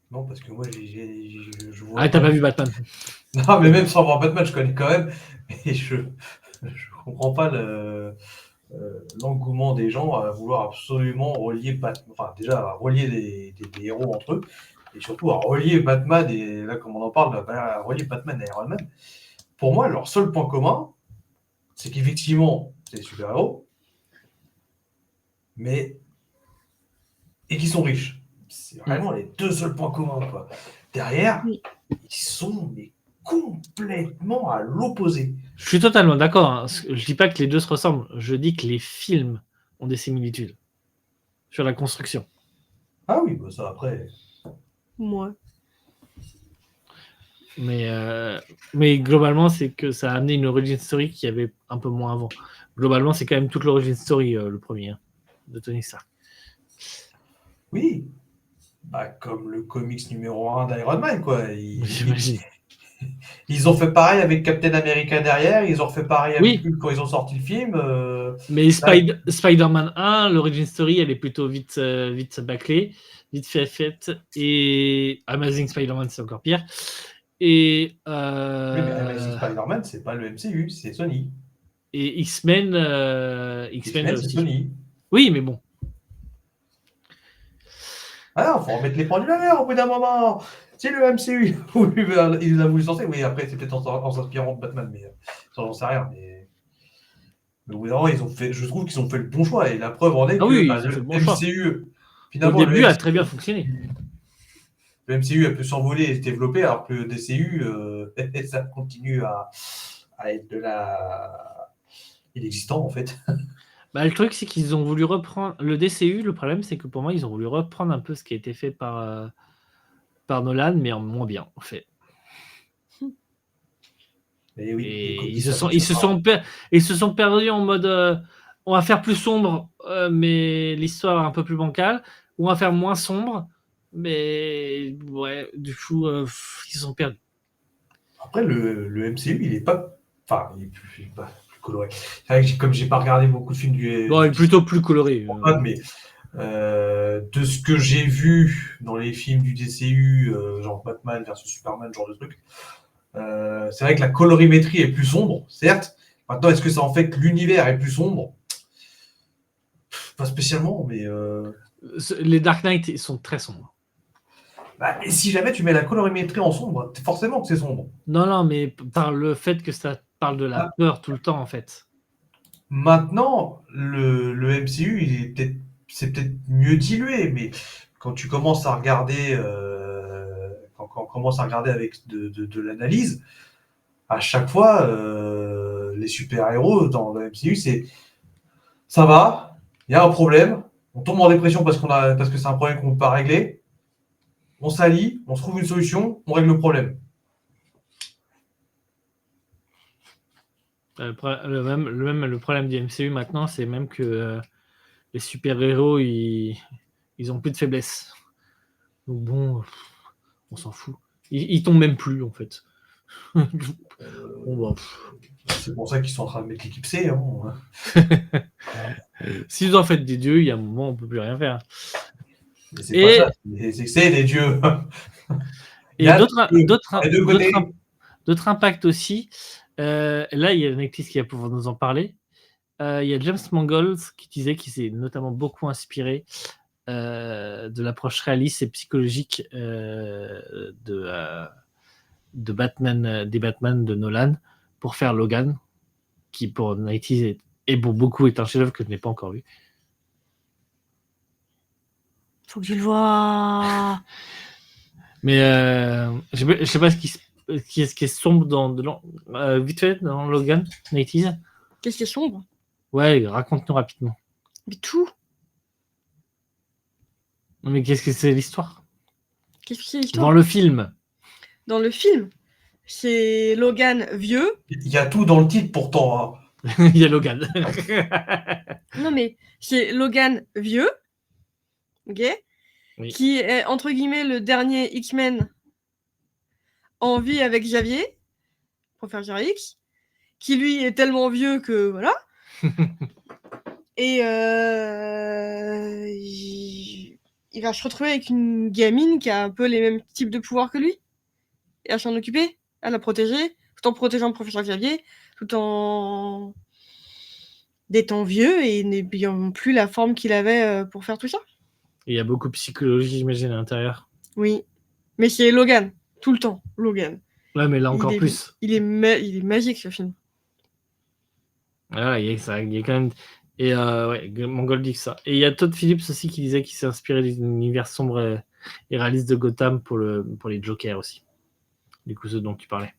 Non, parce que moi, je vois... Ah, t'as pas vu Batman? Non, mais même sans voir Batman, je connais quand même. Et je comprends pas l'engouement des gens à vouloir absolument relier Batman. Enfin, déjà, à relier des héros entre eux. Et surtout à relier Batman, et là, comme on en parle, à relier Batman et Iron Man. Pour moi, leur seul point commun, c'est qu'effectivement, c'est des super-héros, mais... et qu'ils sont riches. C'est vraiment les deux seuls points communs, quoi. Derrière, ils sont mais complètement à l'opposé. Je suis totalement d'accord. Hein. Je dis pas que les deux se ressemblent. Je dis que les films ont des similitudes sur la construction. Ah oui, bah ça, après... Moi. Mais globalement, c'est que ça a amené une origin story qu'il y avait un peu moins avant. Globalement, c'est quand même toute l'origin story, le premier, hein, de Tony Stark. Oui, bah, comme le comics numéro 1 d'Iron Man, quoi. J'imagine. Ils ont fait pareil avec Captain America derrière, ils ont fait pareil avec Hulk quand ils ont sorti le film. Mais Spider-Man 1, l'origin story, elle est plutôt vite bâclée, vite faite. Et Amazing Spider-Man, c'est encore pire. Et Oui, mais Amazing Spider-Man, c'est pas le MCU, c'est Sony. Et X-Men, X-Men aussi. c'est Sony. Oui, mais bon. Ah, faut remettre les pendules à l'heure au bout d'un moment. Si le MCU, il a voulu sortir, oui, après, c'est peut-être en s'inspirant de Batman, mais ça, j'en sais rien. Mais au bout d'un moment, je trouve qu'ils ont fait le bon choix, et la preuve en est que le MCU, finalement, au début, a très bien fonctionné. Le MCU a pu s'envoler et se développer, alors que le DCU, ça continue à être de inexistant, en fait. Bah, le truc, c'est qu'ils ont voulu reprendre... Le DCU, le problème, c'est que pour moi, ils ont voulu reprendre un peu ce qui a été fait par Nolan, mais en moins bien, en fait. Mais oui, Et écoute, ils ça se fonctionne sont perdus en mode on va faire plus sombre, mais l'histoire est un peu plus bancale, ou on va faire moins sombre, mais ouais, du coup, ils se sont perdus. Après, le MCU, il est pas. Enfin, pas plus coloré. C'est vrai que comme j'ai pas regardé beaucoup de films Bon, il est plutôt plus coloré. Mais de ce que j'ai vu dans les films du DCU, genre Batman versus Superman, genre de truc, c'est vrai que la colorimétrie est plus sombre, certes. Maintenant, est-ce que ça en fait que l'univers est plus sombre? Pas spécialement, mais. Les Dark Knight, ils sont très sombres. Bah, et si jamais tu mets la colorimétrie en sombre, forcément que c'est sombre. Non, mais par le fait que ça parle de la peur tout le temps, en fait. Maintenant, le MCU, c'est peut-être mieux dilué, mais quand tu commences à regarder, quand on commence à regarder avec de l'analyse, à chaque fois, les super-héros dans le MCU, ça va, il y a un problème, on tombe en dépression parce que c'est un problème qu'on ne peut pas régler, on s'allie, on se trouve une solution, on règle le problème. Le problème du MCU maintenant, c'est même que les super-héros, ils ont plus de faiblesse. Donc bon, on s'en fout. Ils tombent même plus, en fait. Bon, c'est pour ça qu'ils sont en train de mettre l'équipe C. Hein. S'ils en fait des dieux, il y a un moment, on peut plus rien faire. Mais c'est pas ça, c'est des dieux. Et d'autres impacts aussi. Là, il y a Netflix qui va pouvoir nous en parler. Il y a James Mangold qui disait qu'il s'est notamment beaucoup inspiré de l'approche réaliste et psychologique de Batman, des Batman de Nolan pour faire Logan, qui pour 90s et pour beaucoup est un chef-d'œuvre que je n'ai pas encore vu. Faut que tu le vois. Mais je sais pas ce qui est sombre vite fait dans Logan 90s. Qu'est-ce qui est sombre? Ouais, raconte-nous rapidement. Mais tout. Mais qu'est-ce que c'est l'histoire? Qu'est-ce que c'est l'histoire? Dans le film. Dans le film, c'est Logan vieux. Il y a tout dans le titre pourtant. Hein. Il y a Logan. Non, mais c'est Logan vieux, ok, oui. Qui est entre guillemets le dernier X-Men en vie avec Xavier, Professeur X, qui lui est tellement vieux que voilà. Et il va se retrouver avec une gamine qui a un peu les mêmes types de pouvoirs que lui. Et à s'en occuper, à la protéger, tout en protégeant le professeur Xavier, tout en d'étant vieux et n'ayant plus la forme qu'il avait pour faire tout ça. Il y a beaucoup de psychologie, j'imagine, à l'intérieur. Oui, mais c'est Logan, tout le temps, Logan. Ouais, mais là encore plus. Il est magique, ce film. Ah, il y a quand même... Et ouais, Mangold dit que ça. Et il y a Todd Phillips aussi qui disait qu'il s'est inspiré d'un univers sombre et réaliste de Gotham pour les Jokers aussi. Du coup, ceux dont tu parlais.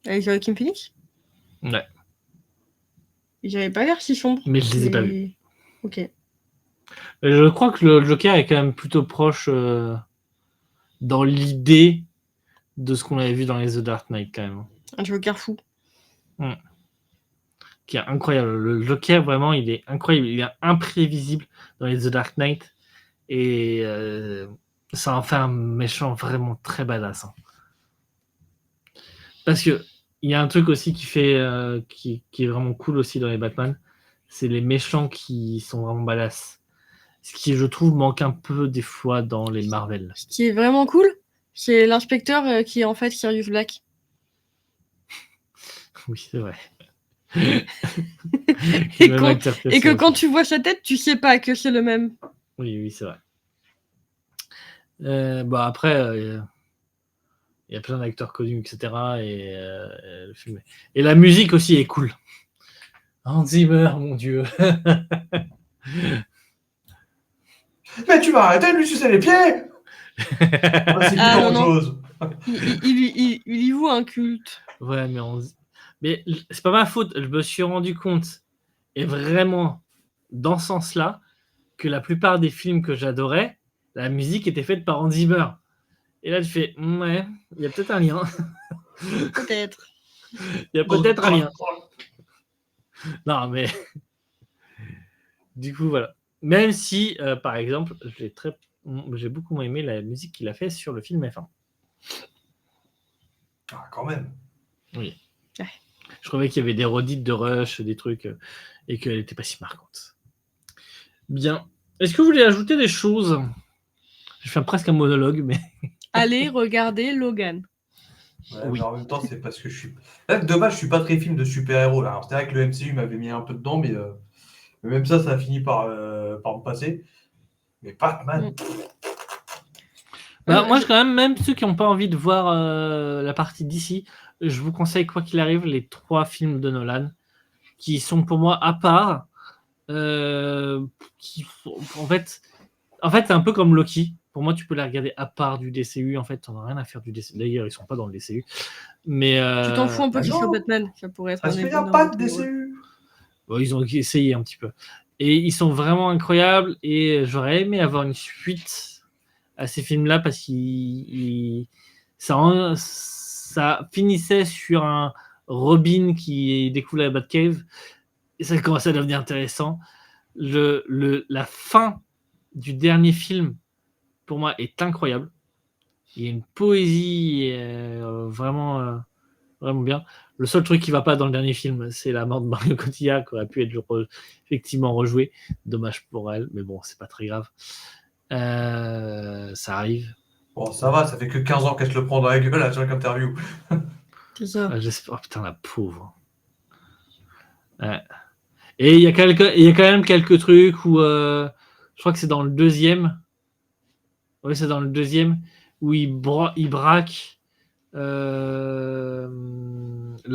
Avec Joaquin Phoenix? Ouais. Ils n'avaient pas l'air si sombres. Mais je les ai pas vus. Ok. Je crois que le Joker est quand même plutôt proche dans l'idée de ce qu'on avait vu dans les The Dark Knight quand même. Un Joker fou. Qui est incroyable. Le Joker, vraiment, il est incroyable. Il est imprévisible dans les The Dark Knight. Et ça en fait un méchant vraiment très badass. Hein. Parce que il y a un truc aussi qui est vraiment cool aussi dans les Batman, c'est les méchants qui sont vraiment badass. Ce qui, je trouve, manque un peu des fois dans les Marvel. Ce qui est vraiment cool, c'est l'inspecteur qui est en fait Sirius Black. Oui, c'est vrai. et que quand tu vois sa tête, tu sais pas que c'est le même. Oui, c'est vrai. Bah après, il y a plein d'acteurs connus, etc. Et le film et la musique aussi est cool. Hans Zimmer, mon Dieu. Mais tu vas arrêter de lui sucer les pieds. C'est non. chose. Il y voue un culte. Ouais, mais c'est pas ma faute. Je me suis rendu compte, et vraiment dans ce sens-là, que la plupart des films que j'adorais, la musique était faite par Hans Zimmer. Et là, tu fais, ouais, il y a peut-être un lien. Peut-être. Il y a peut-être un lien. Non, mais du coup, voilà. Même si, par exemple, j'ai beaucoup aimé la musique qu'il a fait sur le film F1. Ah, quand même. Oui. Ouais. Je trouvais qu'il y avait des redites de Rush, des trucs, et qu'elle n'était pas si marquante. Bien. Est-ce que vous voulez ajouter des choses? Je fais presque un monologue, mais... Allez regarder Logan. Ouais, Oui. mais en même temps, c'est parce que je suis. Là, de base, je suis pas très film de super-héros. Là. Alors, c'est vrai que le MCU m'avait mis un peu dedans, mais même ça a fini par me passer. Mais Batman. Bah, moi, quand même ceux qui n'ont pas envie de voir la partie d'ici, je vous conseille, quoi qu'il arrive, les 3 films de Nolan, qui sont pour moi à part. En fait, c'est un peu comme Loki. Pour moi, tu peux les regarder à part du DCU. En fait, t'en as rien à faire du DCU. D'ailleurs, ils sont pas dans le DCU. Mais Tu t'en fous un peu bah qu'ils non. soient Batman. Ça pourrait être Parce un qu'il n'y a énorme pas de drôle. DCU. bon, ils ont essayé un petit peu. Et ils sont vraiment incroyables. Et j'aurais aimé avoir une suite à ces films-là parce que ça finissait sur un Robin qui découvre la Batcave. Et ça commençait à devenir intéressant. La fin du dernier film, pour moi, est incroyable. Il y a une poésie vraiment bien. Le seul truc qui va pas dans le dernier film, c'est la mort de Marion Cotillard, qui aurait pu être effectivement rejouée. Dommage pour elle, mais bon, c'est pas très grave. Ça arrive. Bon, ça va, ça fait que 15 ans qu'elle se le prend dans la gueule à chaque interview. C'est ça. J'espère. Oh putain, la pauvre. Ouais. Et il y a quand même quelques trucs où je crois que c'est dans le deuxième. Oui, c'est dans le deuxième où il braque la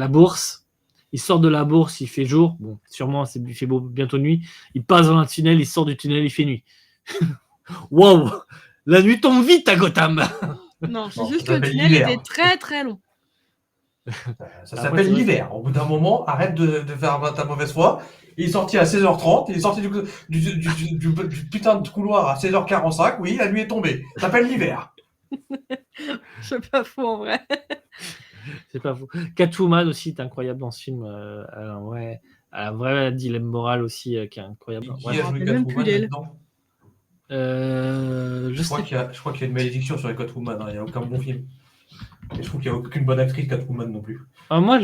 bourse. Il sort de la bourse, il fait jour. Bon, sûrement, il fait bientôt nuit. Il passe dans un tunnel, il sort du tunnel, il fait nuit. Waouh! La nuit tombe vite à Gotham! Non, c'est Non, juste ça que le s'appelle tunnel l'hiver. était très très long. Ça Après, s'appelle c'est vrai. l'hiver. Au bout d'un moment, arrête de faire ta mauvaise foi. Il est sorti à 16h30, il est sorti du putain de couloir à 16h45. Oui, la nuit est tombée. Ça s'appelle l'hiver. C'est pas faux en vrai. C'est pas faux. Catwoman aussi est incroyable dans ce film. Elle a un vrai dilemme moral aussi qui est incroyable. Qui Ouais. a joué rappelle même plus Catwoman d'elle. là-dedans? Je Je crois sais. qu'il y a une malédiction sur les Catwoman. Hein. Il n'y a aucun bon film. Et je trouve qu'il n'y a aucune bonne actrice Catwoman non plus. Moi,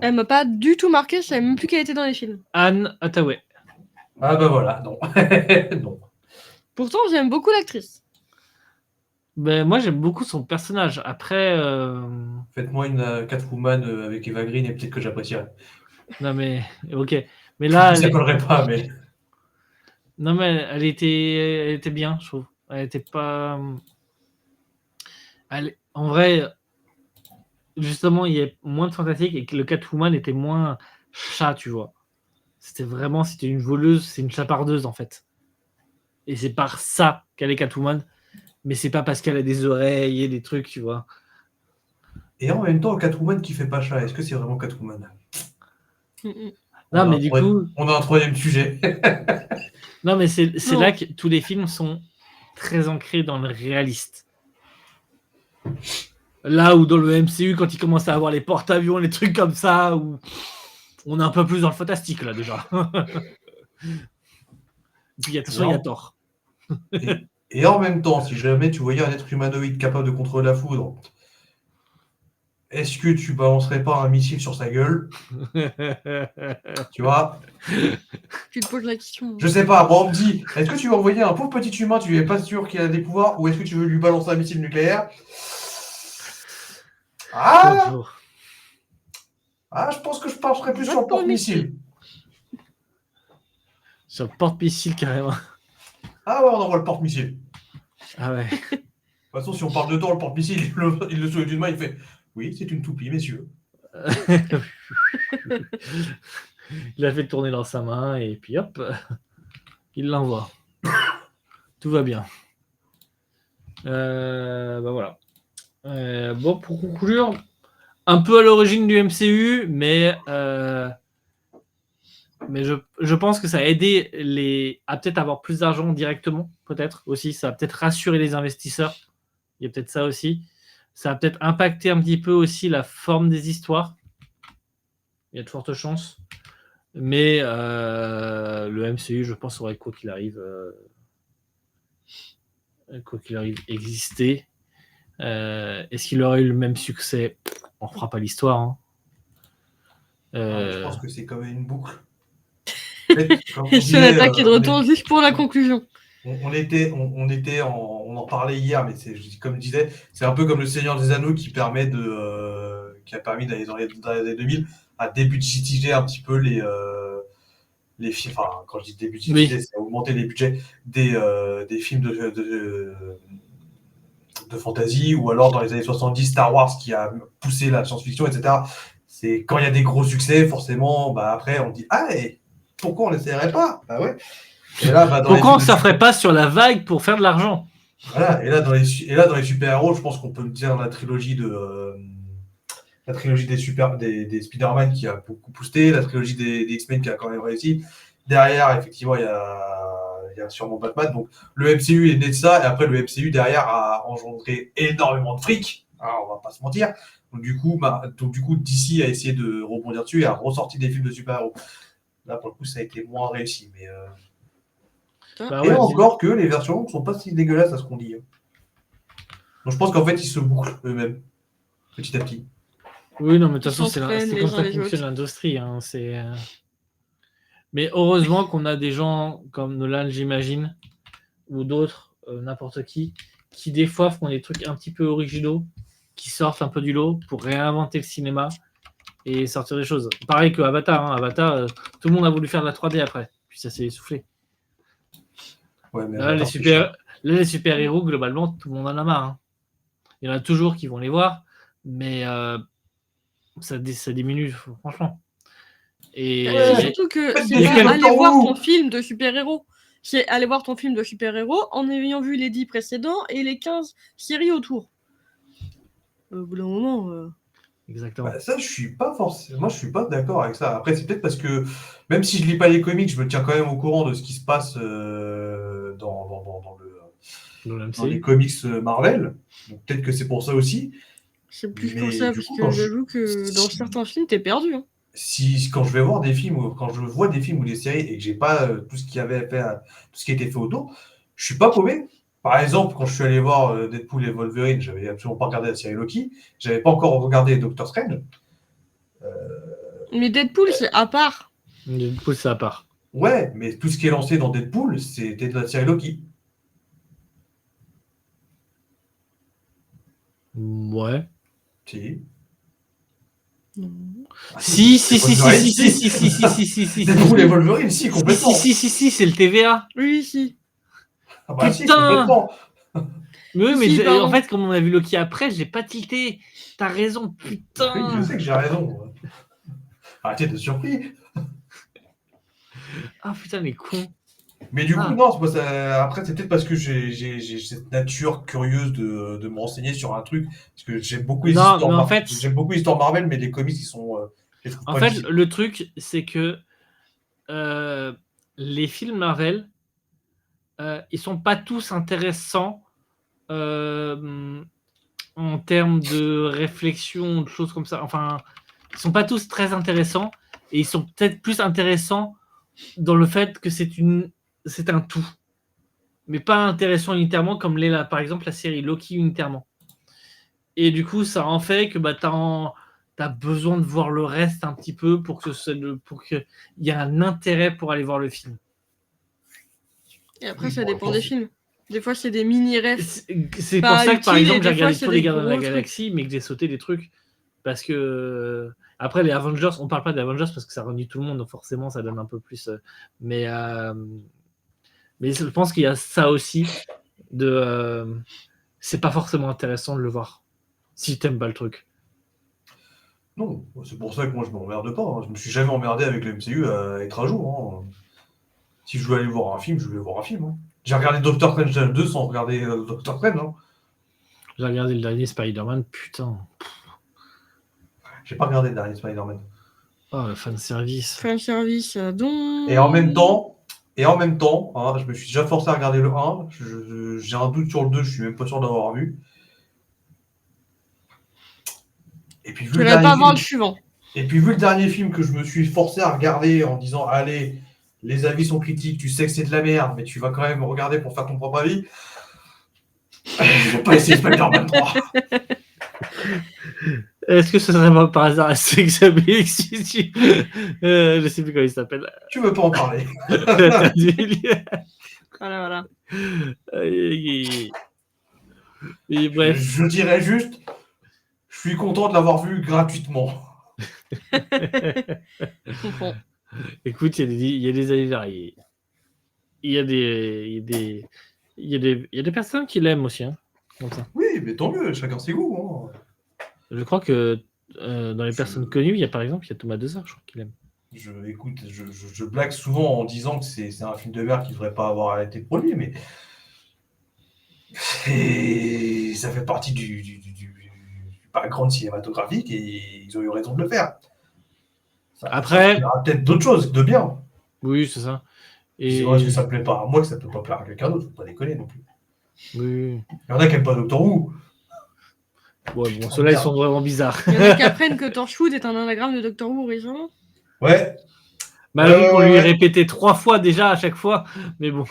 Elle m'a pas du tout marqué, je savais même plus qu'elle était dans les films. Anne Hathaway. Ah bah voilà, non. Non. Pourtant, j'aime beaucoup l'actrice. Ben, moi, j'aime beaucoup son personnage. Après, Faites-moi une Catwoman avec Eva Green et peut-être que j'apprécierais. non mais, ok. Mais là, Je ne collerai pas, mais. non mais, elle était bien, je trouve. Elle était pas. En vrai, justement, il y a moins de fantastique et que le Catwoman était moins chat, tu vois. C'était une voleuse, c'est une chapardeuse en fait. Et c'est par ça qu'elle est Catwoman, mais c'est pas parce qu'elle a des oreilles et des trucs, tu vois. Et en même temps, Catwoman qui fait pas chat, est-ce que c'est vraiment Catwoman? Non, mais du coup, On a un troisième sujet. non, mais c'est Non. là que tous les films sont très ancrés dans le réaliste. Là où dans le MCU, quand ils commencent à avoir les porte-avions, les trucs comme ça, où on est un peu plus dans le fantastique là déjà. Et puis attention, il y a Thor. Et en même temps, si jamais tu voyais un être humanoïde capable de contrôler la foudre, est-ce que tu balancerais pas un missile sur sa gueule? Tu vois? Tu te poses la question. Je sais pas, moi on me dit, est-ce que tu veux envoyer un pauvre petit humain, tu es pas sûr qu'il a des pouvoirs, ou est-ce que tu veux lui balancer un missile nucléaire? Ah, je pense que je pencherais plus sur le porte-missile. Sur le porte-missile carrément. Ah ouais, on envoie le porte-missile. Ah ouais. De toute façon, si on parle de temps, le porte-missile, il le souhaite d'une main, il fait oui, c'est une toupie, messieurs. Il a fait tourner dans sa main et puis hop, il l'envoie. Tout va bien. Bah voilà. Bon, pour conclure, un peu à l'origine du MCU, mais je pense que ça a aidé à peut-être avoir plus d'argent directement, peut-être aussi. Ça a peut-être rassuré les investisseurs. Il y a peut-être ça aussi. Ça a peut-être impacté un petit peu aussi la forme des histoires. Il y a de fortes chances. Mais le MCU, je pense, aurait quoi qu'il arrive existé. Est-ce qu'il aurait eu le même succès? On ne fera pas l'histoire. Hein. Je pense que c'est comme une boucle. En fait, comme on Et disait, Jonathan qui est de retour juste pour la conclusion. on en parlait hier, mais comme je disais, c'est un peu comme le Seigneur des Anneaux qui a permis d'aller dans les années 2000 à débudgétiser un petit peu les films. Enfin, quand je dis débudgétiser, c'est augmenter les budgets des films de fantasy, ou alors dans les années 70, Star Wars qui a poussé la science-fiction, etc. C'est quand il y a des gros succès, forcément, après on dit et pourquoi on n'essaierait pas? Bah ouais. Et là, pourquoi on ne surferait pas sur la vague pour faire de l'argent? Voilà. Et là, dans les super-héros, je pense qu'on peut me dire la trilogie des Spider-Man qui a beaucoup boosté, la trilogie des X-Men qui a quand même réussi. Derrière, effectivement, il y a sûrement Batman. Donc, le MCU est né de ça, et après, le MCU derrière a engendré énormément de fric. On va pas se mentir. Donc, du coup, DC a essayé de rebondir dessus et a ressorti des films de super-héros. Là, pour le coup, ça a été moins réussi. Mais, et encore que les versions ne sont pas si dégueulasses à ce qu'on dit. Donc, je pense qu'en fait, ils se bouclent eux-mêmes, petit à petit. Oui, non, mais de toute façon, c'est s'entraînent comme les ça uns les fonctionne autres. l'industrie. Hein, mais heureusement qu'on a des gens comme Nolan, j'imagine, ou d'autres, n'importe qui des fois font des trucs un petit peu originaux, qui sortent un peu du lot pour réinventer le cinéma et sortir des choses. Pareil que Avatar. Hein. Avatar, tout le monde a voulu faire de la 3D après, puis ça s'est essoufflé. Ouais, mais Là, les super-héros, globalement, tout le monde en a marre. Hein. Il y en a toujours qui vont les voir, mais ça diminue, franchement. Et surtout que c'est il y a pas quel aller temps voir où ton film de super-héros. C'est aller voir ton film de super-héros en ayant vu les 10 précédents et les 15 séries autour. Au bout d'un moment... Exactement. Ça, je suis pas forcément. Moi, je suis pas d'accord avec ça. Après, c'est peut-être parce que même si je lis pas les comics, je me tiens quand même au courant de ce qui se passe dans les comics Marvel. Donc, peut-être que c'est pour ça aussi. C'est plus Mais pour ça, du parce coup, que j'avoue que dans certains films, t'es perdu. Hein. Quand je vais voir des films, ou quand je vois des films ou des séries et que j'ai pas tout ce qui avait fait, tout ce qui a été fait autour, je suis pas paumé. Par exemple, quand je suis allé voir Deadpool et Wolverine, j'avais absolument pas regardé la série Loki, j'avais pas encore regardé Doctor Strange. Mais Deadpool, c'est à part. Deadpool, c'est à part. Ouais, mais tout ce qui est lancé dans Deadpool, c'était de la série Loki. Ouais. Si. Si. Deadpool et Wolverine, si, complètement. Si, c'est le TVA. Oui, si. Putain. Si, complètement. Oui, mais Si, en fait, comme on a vu Loki après, j'ai pas tilté. T'as raison, putain. Oui, je sais que j'ai raison. Arrêtez de surpris. Ah putain, mais con. Mais du coup, non, c'est pas ça. Après, c'est peut-être parce que j'ai cette nature curieuse de me renseigner sur un truc. Parce que j'aime beaucoup les histoires Marvel. J'aime beaucoup les histoires Marvel, mais les comics, ils sont. En fait, le truc, c'est que les films Marvel, ils sont pas tous intéressants en termes de réflexion, de choses comme ça. Enfin, ils sont pas tous très intéressants et ils sont peut-être plus intéressants dans le fait que c'est un tout, mais pas intéressant unitairement comme l'est par exemple la série Loki unitairement. Et du coup, ça en fait que t'as besoin de voir le reste un petit peu pour qu'il y ait un intérêt pour aller voir le film. Et après, ça dépend des films. Des fois, c'est des mini-refs. C'est pour ça que, par exemple, j'ai regardé tous les Gardiens de la Galaxie, mais que j'ai sauté des trucs. Parce que, après, les Avengers, on parle pas des Avengers parce que ça réunit tout le monde, donc forcément, ça donne un peu plus. Mais je pense qu'il y a ça aussi. C'est pas forcément intéressant de le voir, si t'aimes pas le truc. Non, c'est pour ça que moi, je m'emmerde pas. Hein. Je me suis jamais emmerdé avec le MCU à être à jour. Hein. Si je veux aller voir un film, je vais voir un film. Hein. J'ai regardé Doctor Strange 2 sans regarder Doctor Strange. Hein. J'ai regardé le dernier Spider-Man, putain. J'ai pas regardé le dernier Spider-Man. Oh, le fanservice. Fanservice, donc. Et en même temps, je me suis déjà forcé à regarder le 1. J'ai un doute sur le 2, je suis même pas sûr d'avoir vu. Et puis, Je voudrais pas voir le suivant. Et puis, vu le dernier film que je me suis forcé à regarder en disant, allez, les avis sont critiques, tu sais que c'est de la merde, mais tu vas quand même regarder pour faire ton propre avis. Je vais pas essayer Spider-Man 3. Est-ce que ce serait pas par hasard Astérix Obélix si tu... je sais plus comment il s'appelle. Tu veux pas en parler. Voilà. Et bref. Je dirais juste, je suis content de l'avoir vu gratuitement. Je comprends. Écoute, il y a des avis variés. Il y a des personnes qui l'aiment aussi. Hein, comme ça. Oui, mais tant mieux, chacun ses goûts. Hein. Je crois que dans les personnes connues, il y a par exemple Thomas Dezard, je crois qu'il aime. Je blague souvent en disant que c'est un film de merde qui ne devrait pas avoir été produit, mais ça fait partie du background cinématographique et ils ont eu raison de le faire. Après, il y aura peut-être d'autres choses de bien. Oui, c'est ça. Et c'est vrai que ça ne plaît pas à moi, que ça ne peut pas plaire à quelqu'un d'autre, faut pas déconner non plus. Oui. Il y en a qui n'aiment pas Doctor Who. Ouais, bon, ceux-là, ils sont vraiment bizarres. Il y en a qui apprennent que Torchwood est un anagramme de Doctor Who original. Ouais. Malgré qu'on lui répétait 3 fois déjà à chaque fois, mais bon.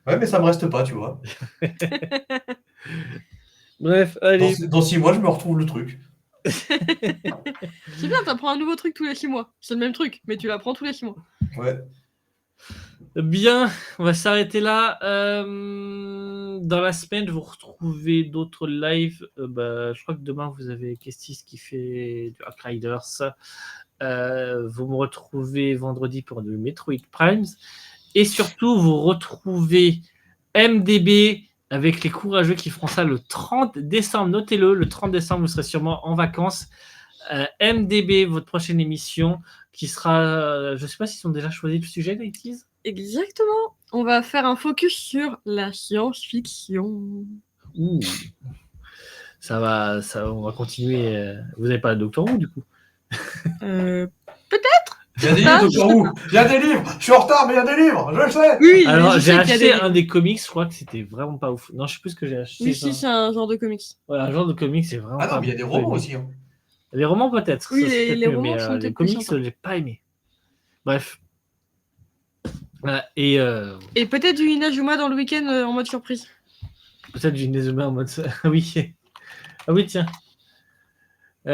Ouais, mais ça me reste pas, tu vois. Bref, allez. Dans 6 mois, je me retrouve le truc. C'est bien, t'apprends un nouveau truc tous les 6 mois. C'est le même truc, mais tu l'apprends tous les 6 mois. Ouais. Bien, on va s'arrêter là. Dans la semaine, vous retrouvez d'autres lives. Je crois que demain, vous avez Kestis qui fait du Ark Riders. Vous me retrouvez vendredi pour du Metroid Primes. Et surtout, vous retrouvez MDB avec les courageux qui feront ça le 30 décembre. Notez-le, le 30 décembre, vous serez sûrement en vacances. MDB, votre prochaine émission, qui sera... je ne sais pas s'ils ont déjà choisi le sujet, Nighties. Exactement. On va faire un focus sur la science-fiction. Ouh. Ça va, on va continuer. Vous n'avez pas de Doctor Who, du coup? Peut-être. Il y a des livres, Doctor Who. Il y a des livres. Je suis en retard, mais il y a des livres. Je le sais. Oui, alors je j'ai sais qu'il y a acheté des- un des comics, je crois que c'était vraiment pas ouf. Non, je sais plus ce que j'ai acheté. Oui, si, c'est un genre de comics. Ouais, un genre de comics, c'est vraiment. Ah non, mais il y a des romans aussi. Hein. Les romans peut-être. Oui, ça, c'est les peut-être mieux, romans mais sont les peut-être plus comics, sympas. j'ai pas aimé. Bref. Voilà, Et peut-être du Inazuma dans le week-end en mode surprise. peut-être j'ai une Inazuma en mode. Ah oui. Ah oui, tiens. Il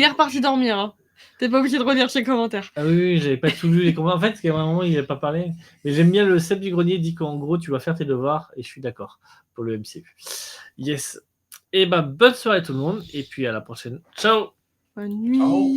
est reparti dormir. Hein. T'es pas obligé de relire ses commentaires. Ah oui, j'avais pas tout lu les commentaires. En fait, parce qu'à un moment, il n'avait pas parlé. Mais j'aime bien le Seb du Grenier dit qu'en gros, tu vas faire tes devoirs. Et je suis d'accord pour le MCU. Yes. Et bonne soirée tout le monde. Et puis à la prochaine. Ciao. Bonne nuit. Ciao.